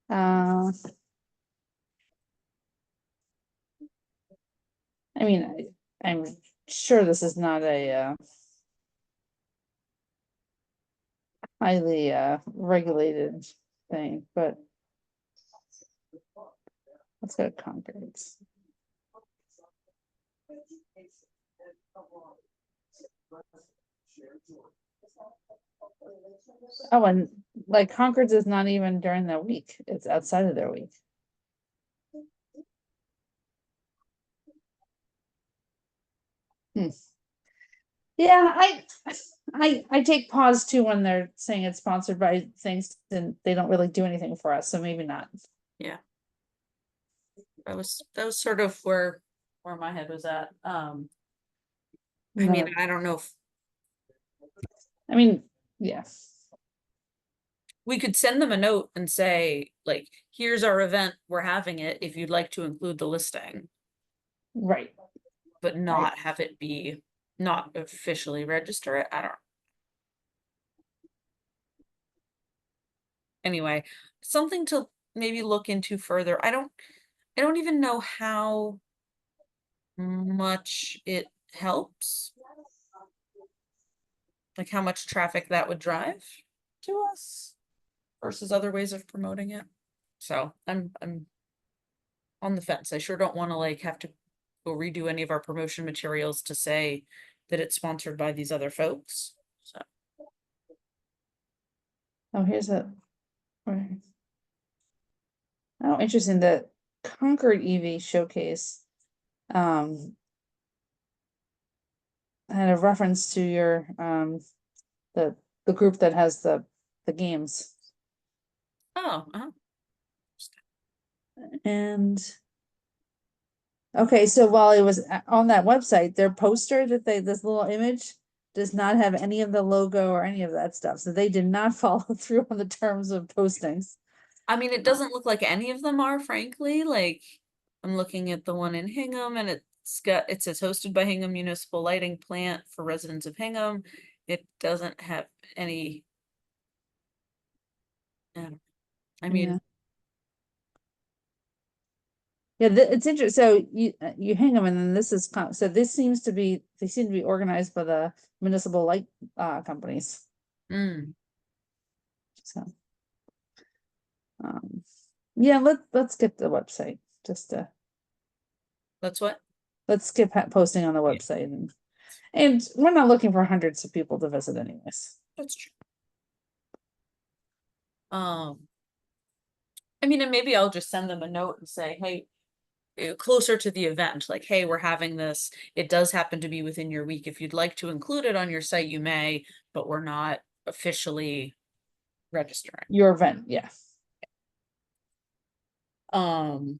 I mean, I'm sure this is not a highly regulated thing, but let's go to Concord's. Oh, and like Concord's is not even during their week, it's outside of their week. Yeah, I take pause too when they're saying it's sponsored by things and they don't really do anything for us, so maybe not. Yeah. That was sort of where my head was at. I mean, No, I don't know if I mean, yes, we could send them a note and say, like, here's our event, we're having it, if you'd like to include the listing, right, but right. not have it be, not officially register it. I don't. Anyway, something to maybe look into further. I don't even know how much it helps. Like how much traffic that would drive to us versus other ways of promoting it. So I'm on the fence. I sure don't want to like have to go redo any of our promotion materials to say that it's sponsored by these other folks. So Oh, here's a. Right. Oh, interesting, the Concord EV showcase. Had a reference to your the group that has the games. oh, And okay, so while it was on that website, their poster that this little image does not have any of the logo or any of that stuff. So they did not follow through on the terms of postings. I mean, it doesn't look like any of them are, frankly. Like I'm looking at the one in Hingham and it says hosted by Hingham Municipal Lighting Plant for residents of Hingham. It doesn't have any. I Yeah. mean, Yeah, it's interesting. So you hang them, and then this is so this seems to be they seem to be organized by the municipal light companies. mm, So um yeah, let's skip the website. Just that's what. let's skip posting on the Yeah. website and we're not looking for hundreds of people to visit anyways. That's true. I mean, and maybe I'll just send them a note and say, hey, closer to the event, like, hey, we're having this. It does happen to be within your week. If you'd like to include it on your site, you may, but we're not officially registering. Your event, yeah. Um,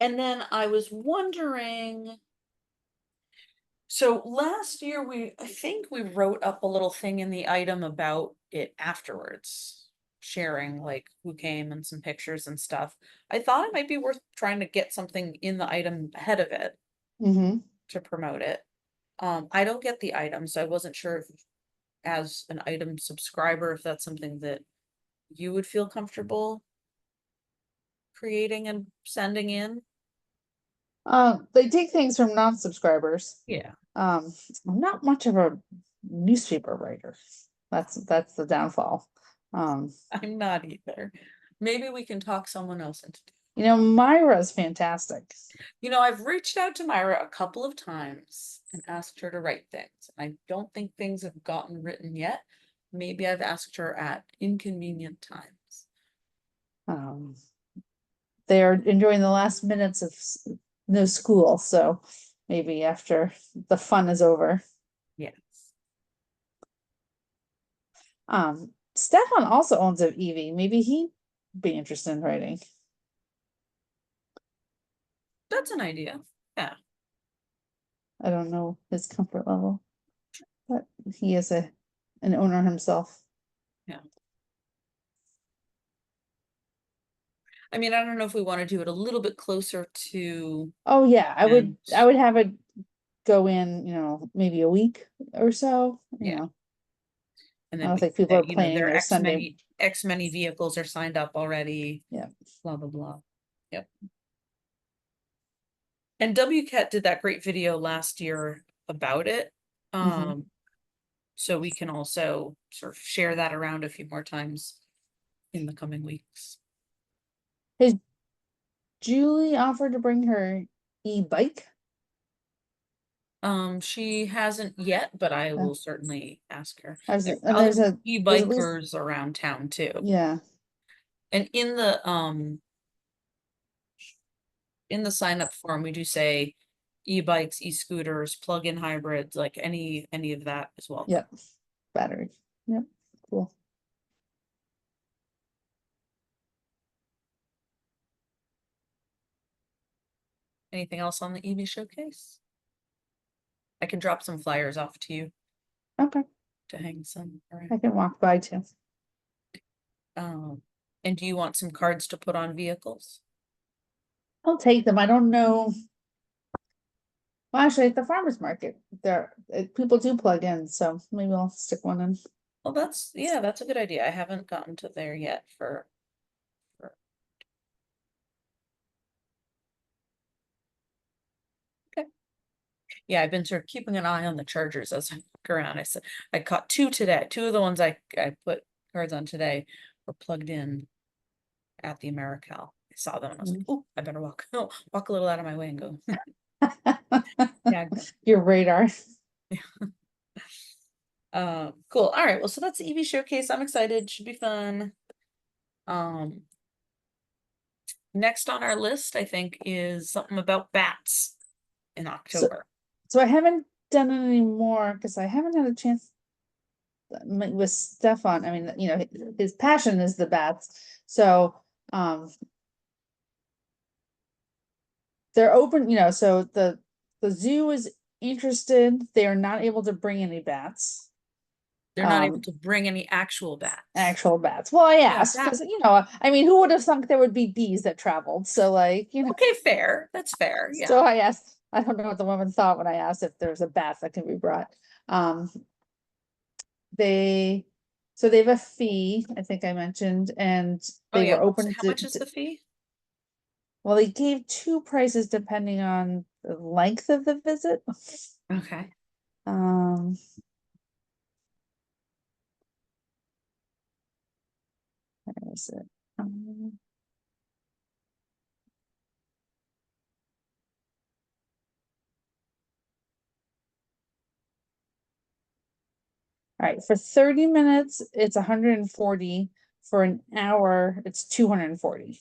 And then I was wondering, so last year I think we wrote up a little thing in the item about it afterwards, sharing like who came and some pictures and stuff. I thought it might be worth trying to get something in the item ahead of it Mm-hmm. to promote it. I don't get the item, so I wasn't sure if as an item subscriber, if that's something that you would feel comfortable creating and sending in. They take things from non-subscribers. Yeah. I'm not much of a newspaper writer. That's the downfall. Um, I'm not either. Maybe we can talk someone else into. Myra's fantastic. I've reached out to Myra a couple of times and asked her to write things. I don't think things have gotten written yet. Maybe I've asked her at inconvenient times. Um, they're enjoying the last minutes of no school, so maybe after the fun is over. Yes. Stefan also owns an EV. Maybe he'd be interested in writing. That's an idea. Yeah. I don't know his comfort level, but he is an owner himself. Yeah. I mean, I don't know if we want to do it a little bit closer to. Oh yeah, I And would have it go in, maybe a week or so, Yeah. And I then don't we think people say, are planning there are their Sunday. X many vehicles are signed up already. Yeah. Blah, blah, blah. Yep. And WCAT did that great video last year about it. Mhm. So we can also sort of share that around a few more times in the coming weeks. Has Julie offered to bring her e-bike? She hasn't yet, but I Uh, will certainly ask her. There And are other there's at least, e-bikers around town too. yeah, And in the sign up form, we do say e-bikes, e-scooters, plug-in hybrids, like any of that as well. yep, battery, yep, cool. Anything else on the EV showcase? I can drop some flyers off to you Okay, to hang some I around. can walk by too. And do you want some cards to put on vehicles? I'll take them. I don't know. Well, actually, at the farmer's market, people do plug in, so maybe I'll stick one in. Well, that's a good idea. I haven't gotten to there yet for okay. Yeah, I've been sort of keeping an eye on the chargers as I look around. I said I caught two today. Two of the ones I put cards on today were plugged in at the Americal. I saw them and I was like, oh, I better walk walk a little out of my way and go. Yeah. Your radar. Cool. All right. Well, so that's the EV showcase. I'm excited. Should be fun. Next on our list, I think, is something about bats in October. So I haven't done it anymore because I haven't had a chance with Stefan. I mean, his passion is the bats. So, they're open, so the zoo is interested. They are not able to bring any bats. They're not able to bring any actual bats. Actual bats. Well, I asked that- because, I mean, who would have thunk there would be bees that traveled? So like, Okay, fair. That's fair. Yeah. so I asked, I don't know what the woman thought when I asked if there's a bat that can be brought. They, so they have a fee, I think I mentioned, and Oh they yeah. were open How much is the fee? well, they gave two prices depending on the length of the visit. Okay. Um. Where is it? All right, for 30 minutes, it's 140. For an hour, it's 240.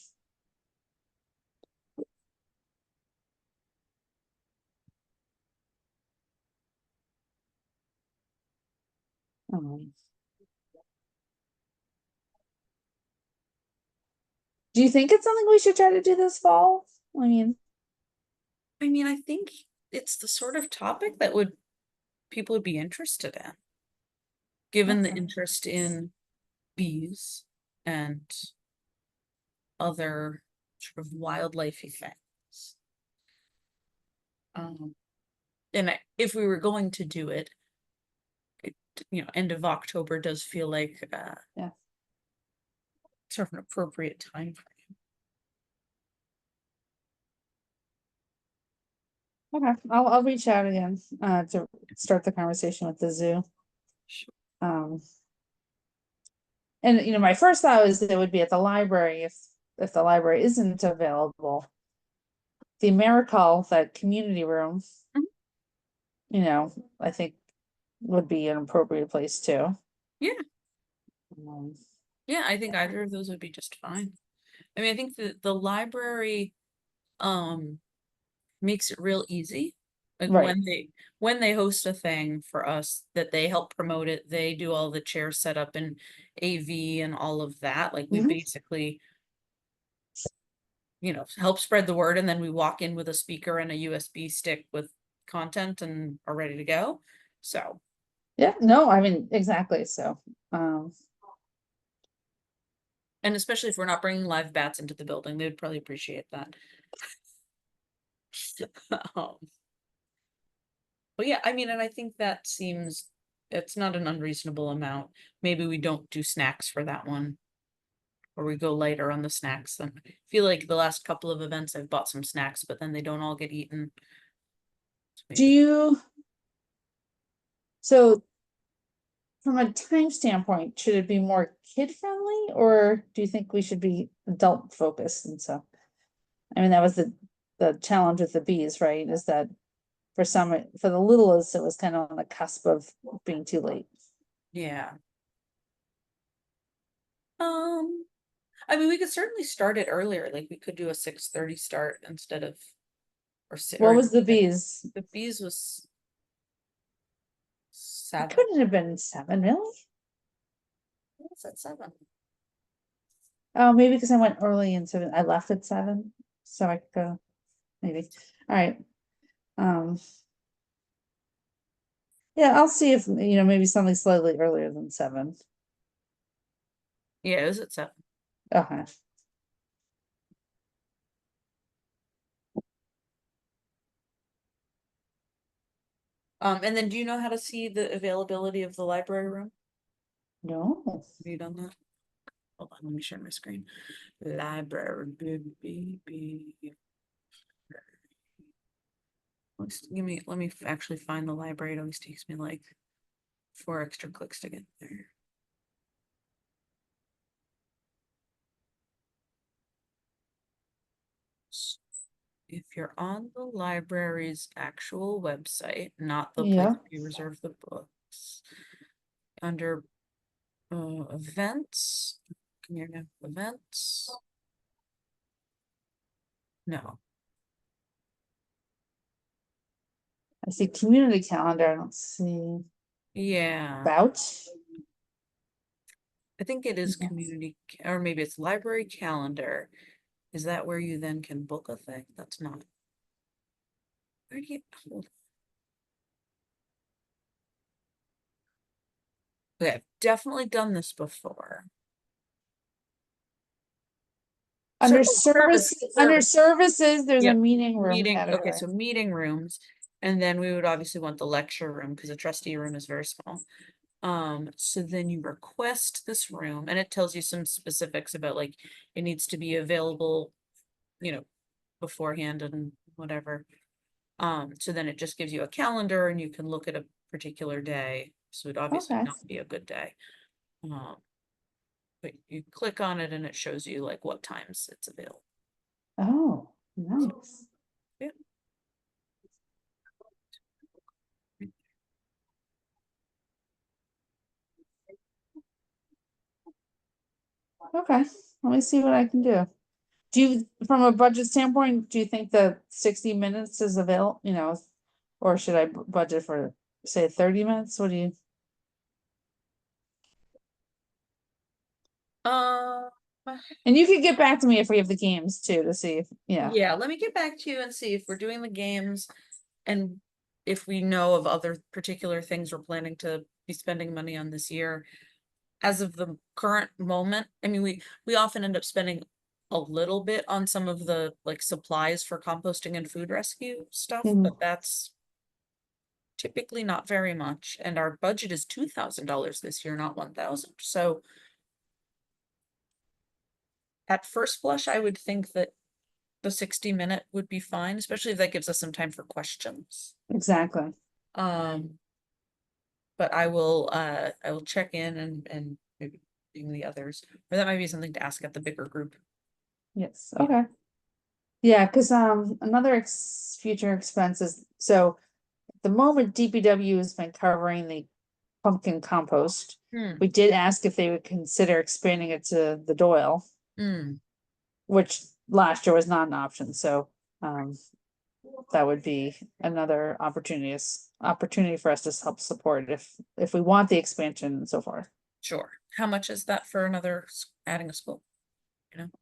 Do you think it's something we should try to do this fall? I mean, I mean, I think it's the sort of topic that people would be interested in, given the Okay. interest in bees and other sort of wildlifey things. And if we were going to do it, end of October does feel like Yeah. sort of an appropriate time frame. Okay, I'll reach out again, to start the conversation with the zoo. Um. And my first thought was it would be at the library if the library isn't available. The AmeriCall, that community room. Mhm. I think would be an appropriate place too. Yeah, Um, yeah, I think either of those would be just fine. I mean, I think the library makes it real easy. Like Right. when they host a thing for us, that they help promote it, they do all the chair setup and AV and all of that. Like we Mhm. basically, help spread the word, and then we walk in with a speaker and a USB stick with content and are ready to go. So, Yeah, no, I mean, exactly, so, and especially if we're not bringing live bats into the building, they would probably appreciate that. Um, But yeah, I mean, and I think it's not an unreasonable amount. Maybe we don't do snacks for that one. Or we go lighter on the snacks. And I feel like the last couple of events I've bought some snacks, but then they don't all get eaten. So do you, so from a time standpoint, should it be more kid friendly, or do you think we should be adult focused and so? I mean, that was the challenge with the bees, right, is that for the littlest, it was kind of on the cusp of being too late. Yeah. I mean, we could certainly start it earlier. Like we could do a 6:30 start instead of What was the bees? the bees was It 7. couldn't have been 7, really? What's at 7? Oh, maybe because I went early and 7, I left at 7, so I could go, maybe. All right. Um. Yeah, I'll see if, maybe something slightly earlier than 7. Yeah, it was at 7. Okay. And then do you know how to see the availability of the library room? No. Have you done that? Hold on, let me share my screen. Library. Let me actually find the library. It always takes me like 4 extra clicks to get there. If you're on the library's actual website, not the place Yeah, where you reserve the books, under events, can you know events? No. I see community calendar, I don't see Yeah, about. I think it is Mhm. community, or maybe it's library calendar. Is that where you then can book a thing? That's not. Where do you, hold Okay, I've definitely done this before. Under Service. services, there's a Yep. meeting room Okay, category. so meeting rooms, and then we would obviously want the lecture room because the trustee room is very small. So then you request this room and it tells you some specifics about like, it needs to be available, beforehand and whatever. So then it just gives you a calendar and you can look at a particular day. So it'd obviously Okay. not be a good day. Um, but you click on it and it shows you like what times it's available. Oh, nice. Yeah. Okay, let me see what I can do. Do you, from a budget standpoint, do you think that 60 minutes is available, or should I budget for, say, 30 minutes? What do you? Uh, And you can get back to me if we have the games too, to see if, yeah, Yeah, let me get back to you and see if we're doing the games and if we know of other particular things we're planning to be spending money on this year. As of the current moment, I mean, we often end up spending a little bit on some of the like supplies for composting and food rescue stuff, Mhm. but that's typically not very much, and our budget is $2,000 this year, not 1,000. So at first blush, I would think that the 60-minute would be fine, especially if that gives us some time for questions. Exactly. Um, but I will check in and maybe bring the others, or that might be something to ask at the bigger group. Yes, Yeah. okay. Yeah, cause another future expense is, so at the moment DPW has been covering the pumpkin compost. Hmm, We did ask if they would consider expanding it to the Doyle, hmm, which last year was not an option, so um. That would be another opportunity for us to help support if we want the expansion and so forth. sure. How much is that for another, adding a school?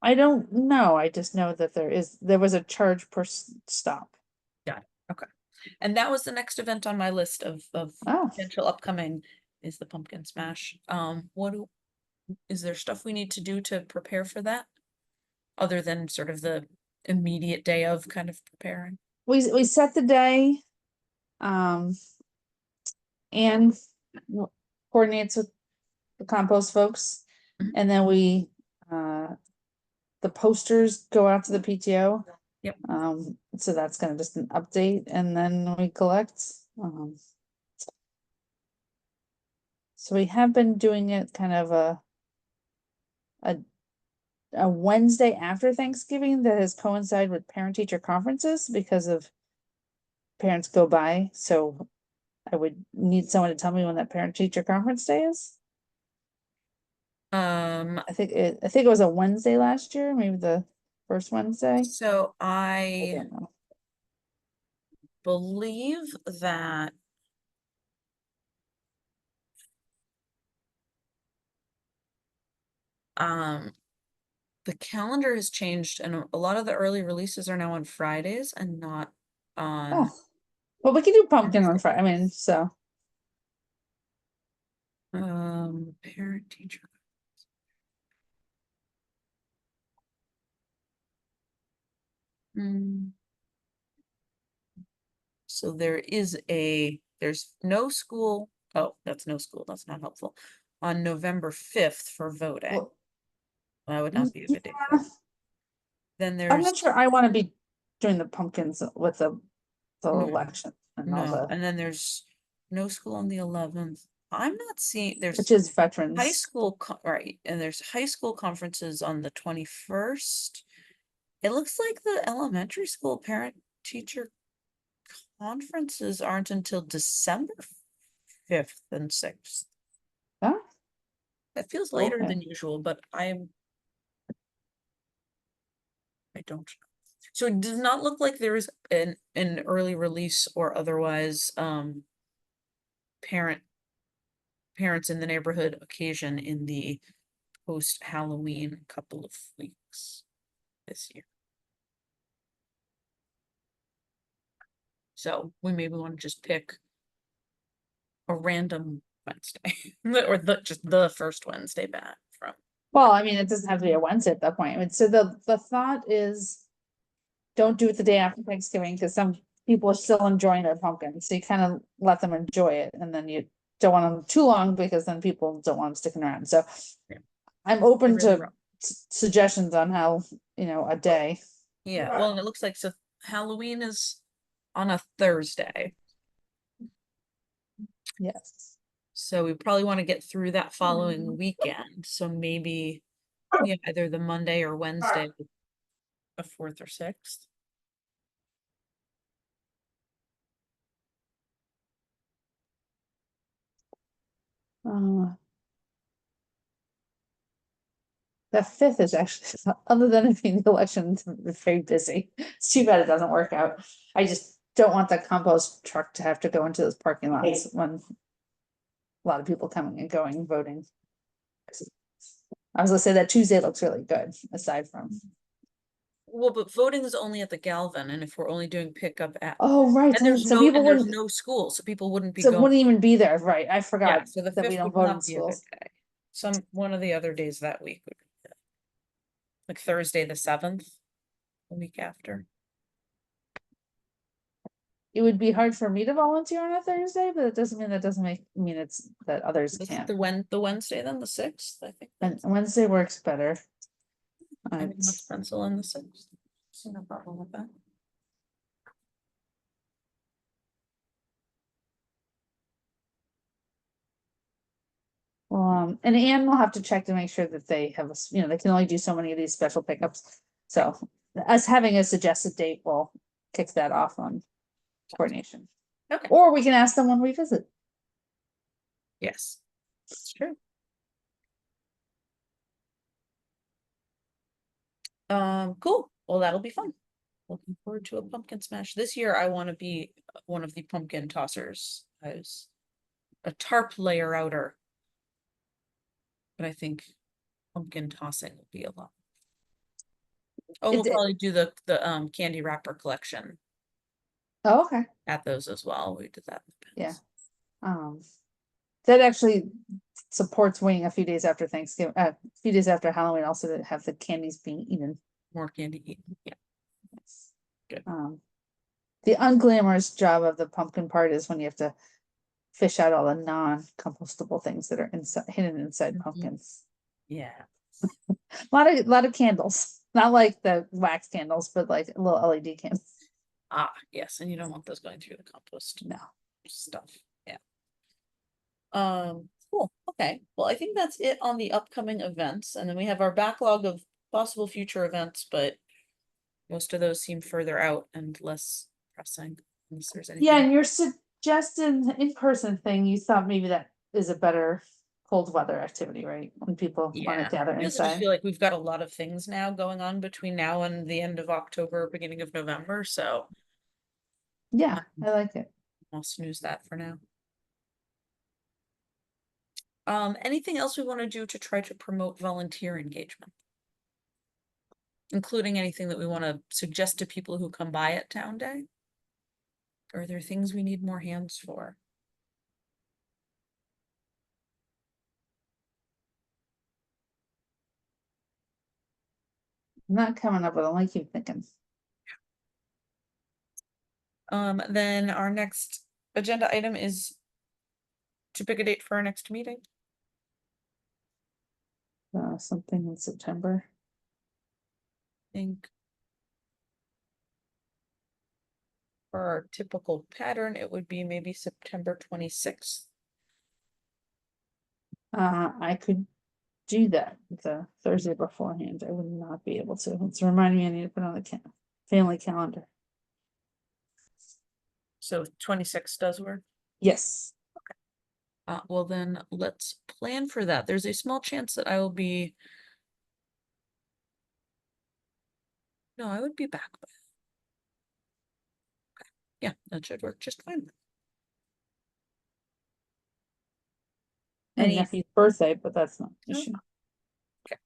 I don't know, I just know that there was a charge per stop. Got it, okay. And that was the next event on my list of Oh, potential upcoming is the pumpkin smash. Is there stuff we need to do to prepare for that? Other than sort of the immediate day of kind of preparing? we set the day, um. And coordinates with the compost folks. Mhm. And then the posters go out to the PTO. Yep. So that's kind of just an update and then we collect. So we have been doing it kind of a, a Wednesday after Thanksgiving that has coincided with parent teacher conferences because of parents go by. So I would need someone to tell me when that parent teacher conference day is. Um, I think it was a Wednesday last year, maybe the first Wednesday. so I I don't know. believe that um the calendar has changed and a lot of the early releases are now on Fridays and not Oh, on well, we can do pumpkin on Wednesday. Friday. I mean, so Parent teacher. Hmm. So there's no school. Oh, that's no school. That's not helpful. On November 5th for voting. well, That would not be a good day for yeah, it. Then I'm there's not sure I want to be doing the pumpkins with the no, election and all no, the, and then there's no school on the 11th. I'm not seeing, there's which is high veterans. school, right, and there's high school conferences on the 21st. It looks like the elementary school parent teacher conferences aren't until December 5th and 6th. Huh? That feels later Okay. than usual, but I don't. So it does not look like there is an early release or otherwise parent parents in the neighborhood occasion in the post Halloween couple of weeks this year. So we maybe want to just pick a random Wednesday or just the first Wednesday back from. Well, I mean, it doesn't have to be a Wednesday at that point. I mean, so the thought is don't do it the day after Thanksgiving because some people are still enjoying their pumpkins. So you kind of let them enjoy it and then you don't want them too long because then people don't want them sticking around. So Yeah. I'm open Really to rough. suggestions on how, a day. Yeah, well, and it looks like so Halloween is on a Thursday. Yes. So we probably want to get through that following weekend. So maybe, yeah, either the Monday or Wednesday, the 4th or 6th. Uh, the fifth is actually, other than it being the election, it's very busy. It's too bad it doesn't work out. I just don't want the compost truck to have to go into those parking lots when a lot of people coming and going, voting. I was gonna say that Tuesday looks really good, aside from, Well, but voting is only at the Galvin, and if we're only doing pickup at, oh, right, and there's so people and there's wouldn't, no school, so people wouldn't be so going. wouldn't even be there, right, I Yeah, forgot so the that we 5th don't would vote in not be a good schools. day. One of the other days that week would be good. Like Thursday, the 7th, the week after. It would be hard for me to volunteer on a Thursday, but it doesn't mean mean it's that others can't. The Wednesday, then the 6th, I think. And Wednesday works better. I mean, let's pencil in the 6th. See no problem with that. And Anne will have to check to make sure that they have, they can only do so many of these special pickups. So us having a suggested date will kick that off on coordination. Okay. Or we can ask them when we visit. Yes, that's true. Cool. Well, that'll be fun. Looking forward to a pumpkin smash. This year, I want to be one of the pumpkin tossers. I was a tarp layer outer. But I think pumpkin tossing will be a lot. Oh, we'll probably do the candy wrapper collection Oh, okay, at those as well. We did that in the yeah. past. That actually supports waiting a few days after Thanksgiving, a few days after Halloween, also to have the candies being eaten. More candy eaten, yeah. Yes. Good. The unglamorous job of the pumpkin part is when you have to fish out all the non-compostable things that are inside, hidden inside pumpkins. Yeah. A lot of candles, not like the wax candles, but like little LED candles. Ah, yes, and you don't want those going through the compost. No. Stuff, yeah. Cool, okay. Well, I think that's it on the upcoming events, and then we have our backlog of possible future events, but most of those seem further out and less pressing, unless there's anything. Yeah, and your suggested in-person thing, you thought maybe that is a better cold weather activity, right? When people want to gather I just inside. feel like we've got a lot of things now going on between now and the end of October, beginning of November, so Yeah, I like it. I'll snooze that for now. Anything else we want to do to try to promote volunteer engagement? Including anything that we want to suggest to people who come by at Town Day? Or are there things we need more hands for? I'm not coming up with them, I keep thinking. Then our next agenda item is to pick a date for our next meeting. Something in September. I think for our typical pattern, it would be maybe September 26th. I could do that the Thursday beforehand. I would not be able to. It's reminding me I need to put on the family calendar. So 26 does work? Yes. Well then let's plan for that. There's a small chance that I will be. No, I would be back by. Okay. Yeah, that should work just fine. My nephew's birthday, but that's not an issue. Okay.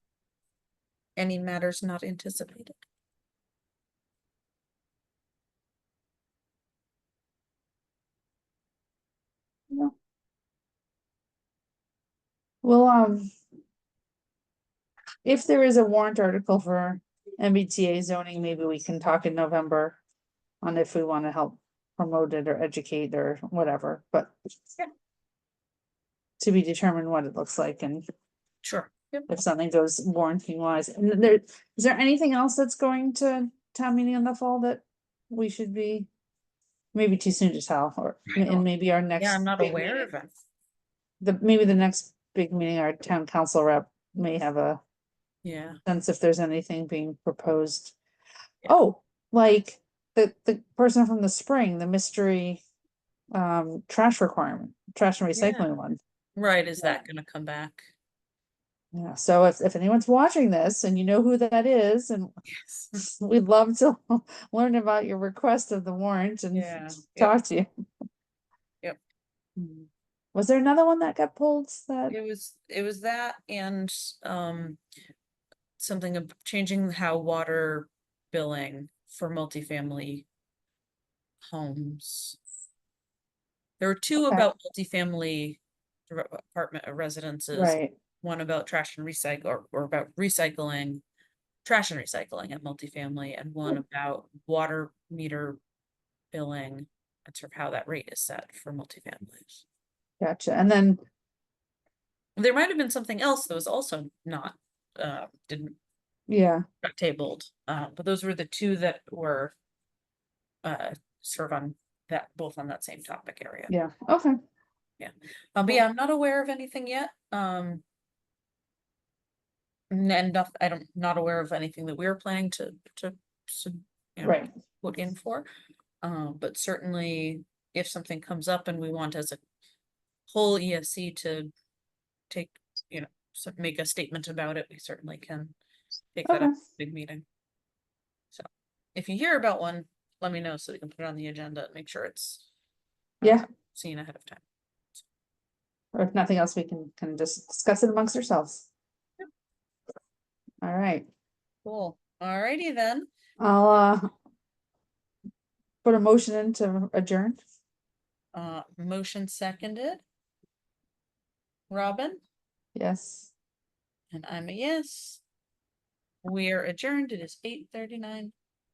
Any matters not anticipated? No. Well, if there is a warrant article for MBTA zoning, maybe we can talk in November on if we want to help promote it or educate or whatever, but Yeah. To be determined what it looks like and Sure. Yep. if something goes warranting wise. And is there anything else that's going to town meeting in the fall that we should be? Maybe too soon to tell, or and maybe our next. Yeah, I'm not big aware meeting- of it. maybe the next big meeting, our town council rep may have a Yeah. sense if there's anything being proposed. Yeah. Oh, like the person from the spring, the mystery trash requirement, trash and recycling one. Right, is that gonna come back? Yeah, so if anyone's watching this and you know who that is, and Yes. we'd love to learn about your request of the warrant and Yeah. talk to you. Yep. Was there another one that got pulled that, It was that and, something of changing how water billing for multifamily homes. There were two Okay. about multifamily apartment residences, right, one about trash and recycle, or about recycling, trash and recycling at multifamily, and one about water meter billing, and sort of how that rate is set for multifamilies. gotcha, and then, There might have been something else that was also not, didn't, yeah, got tabled, but those were the two that were sort of on that, both on that same topic area. yeah, okay, But yeah, I'm not aware of anything yet. And not aware of anything that we're planning to, you know, right, put in for. But certainly if something comes up and we want as a whole ESC to take, so make a statement about it, we certainly can take that up okay, at a big meeting. So if you hear about one, let me know so we can put it on the agenda and make sure it's yeah, seen ahead of time. or if nothing else, we can kind of just discuss it amongst ourselves. Yep. All right, Cool. Alrighty then. I'll, put a motion in to adjourn. Motion seconded. Robin, Yes, and I'm a yes. We are adjourned. It is 8:39.